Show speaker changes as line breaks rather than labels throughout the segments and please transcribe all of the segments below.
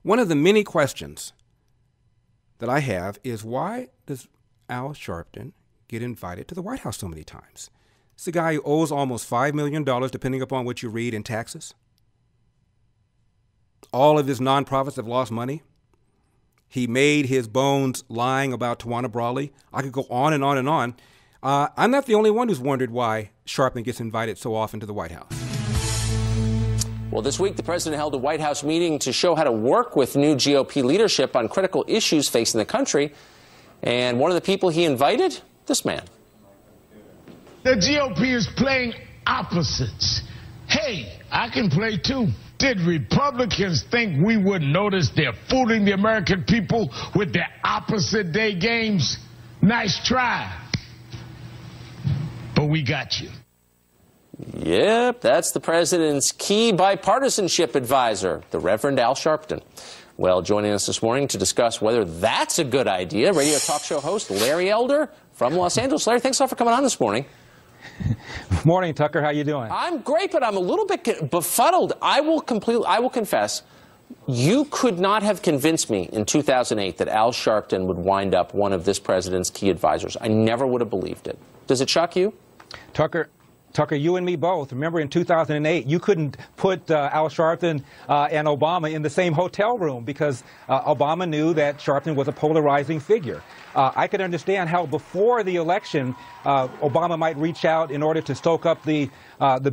One of the many questions that I have is, why does Al Sharpton get invited to the White House so many times? It's the guy who owes almost $5 million, depending upon what you read, in taxes. All of his nonprofits have lost money. He made his bones lying about Tawana Brawley. I could go on and on and on. I'm not the only one who's wondered why Sharpton gets invited so often to the White House.
Well, this week, the president held a White House meeting to show how to work with new GOP leadership on critical issues facing the country. And one of the people he invited, this man.
The GOP is playing opposites. Hey, I can play too. Did Republicans think we would notice they're fooling the American people with their opposite day games? Nice try. But we got you.
Yep, that's the president's key bipartisanship advisor, the Reverend Al Sharpton. Well, joining us this morning to discuss whether that's a good idea, radio talk show host Larry Elder from Los Angeles. Larry, thanks a lot for coming on this morning.
Morning, Tucker. How you doing?
I'm great, but I'm a little bit befuddled. I will confess, you could not have convinced me in 2008 that Al Sharpton would wind up one of this president's key advisors. I never would have believed it. Does it shock you?
Tucker, you and me both. Remember in 2008, you couldn't put Al Sharpton and Obama in the same hotel room because Obama knew that Sharpton was a polarizing figure. I could understand how before the election, Obama might reach out in order to stoke up the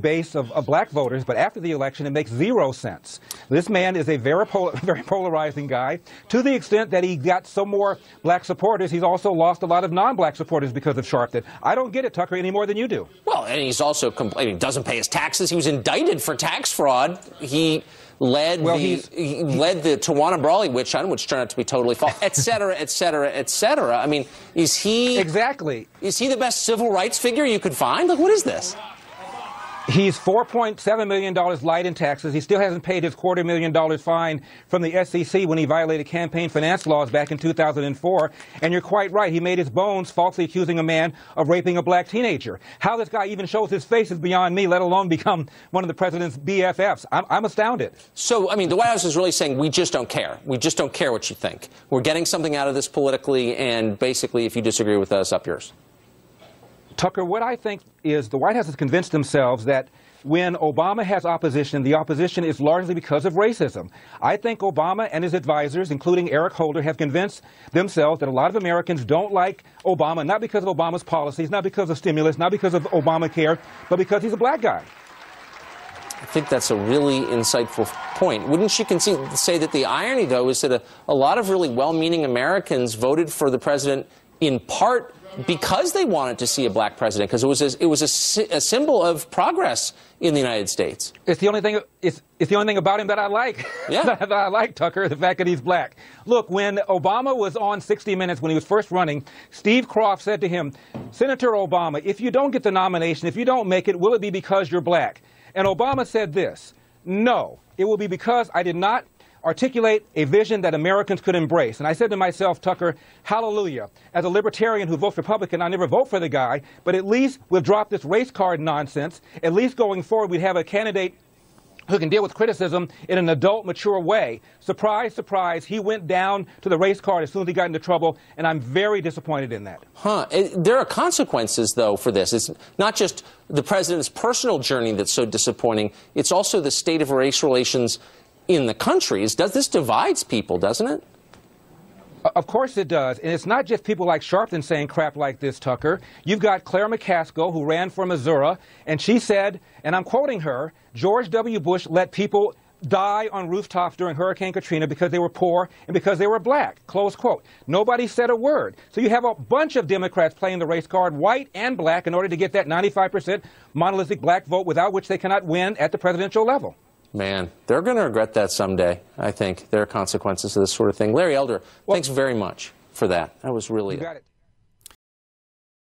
base of black voters, but after the election, it makes zero sense. This man is a very polarizing guy, to the extent that he got some more black supporters. He's also lost a lot of non-black supporters because of Sharpton. I don't get it, Tucker, any more than you do.
Well, and he's also complaining he doesn't pay his taxes. He was indicted for tax fraud. He led the Tawana Brawley witch hunt, which turned out to be totally false, et cetera, et cetera, et cetera. I mean, is he the best civil rights figure you could find? Like, what is this?
He's $4.7 million light in taxes. He still hasn't paid his $250,000 fine from the SEC when he violated campaign finance laws back in 2004. And you're quite right. He made his bones falsely accusing a man of raping a black teenager. How this guy even shows his face is beyond me, let alone become one of the president's BFFs. I'm astounded.
So, I mean, the White House is really saying we just don't care. We just don't care what you think. We're getting something out of this politically, and basically, if you disagree with us, up yours.
Tucker, what I think is the White House has convinced themselves that when Obama has opposition, the opposition is largely because of racism. I think Obama and his advisors, including Eric Holder, have convinced themselves that a lot of Americans don't like Obama, not because of Obama's policies, not because of stimulus, not because of Obamacare, but because he's a black guy.
I think that's a really insightful point. Wouldn't you say that the irony, though, is that a lot of really well-meaning Americans voted for the president in part because they wanted to see a black president, because it was a symbol of progress in the United States.
It's the only thing. It's the only thing about him that I like.
Yeah.
that I like, Tucker, the fact that he's black. Look, when Obama was on 60 Minutes when he was first running, Steve Croft said to him, "Senator Obama, if you don't get the nomination, if you don't make it, will it be because you're black?" And Obama said this: "No, it will be because I did not articulate a vision that Americans could embrace." And I said to myself, Tucker, hallelujah. As a libertarian who votes Republican, I never vote for the guy, but at least we'll drop this race card nonsense. At least going forward, we'd have a candidate who can deal with criticism in an adult, mature way. Surprise, surprise, he went down to the race card as soon as he got into trouble, and I'm very disappointed in that.
There are consequences, though, for this. It's not just the president's personal journey that's so disappointing. It's also the state of race relations in the countries. This divides people, doesn't it?
Of course it does. And it's not just people like Sharpton saying crap like this, Tucker. You've got Claire McCaskill, who ran for Missouri, and she said, and I'm quoting her, George W. Bush let people die on rooftops during Hurricane Katrina because they were poor and because they were black, close quote. Nobody said a word. So you have a bunch of Democrats playing the race card, white and black, in order to get that 95% monolithic black vote without which they cannot win at the presidential level.
Man, they're going to regret that someday, I think. There are consequences to this sort of thing. Larry Elder, thanks very much for that. That was really...
You got it.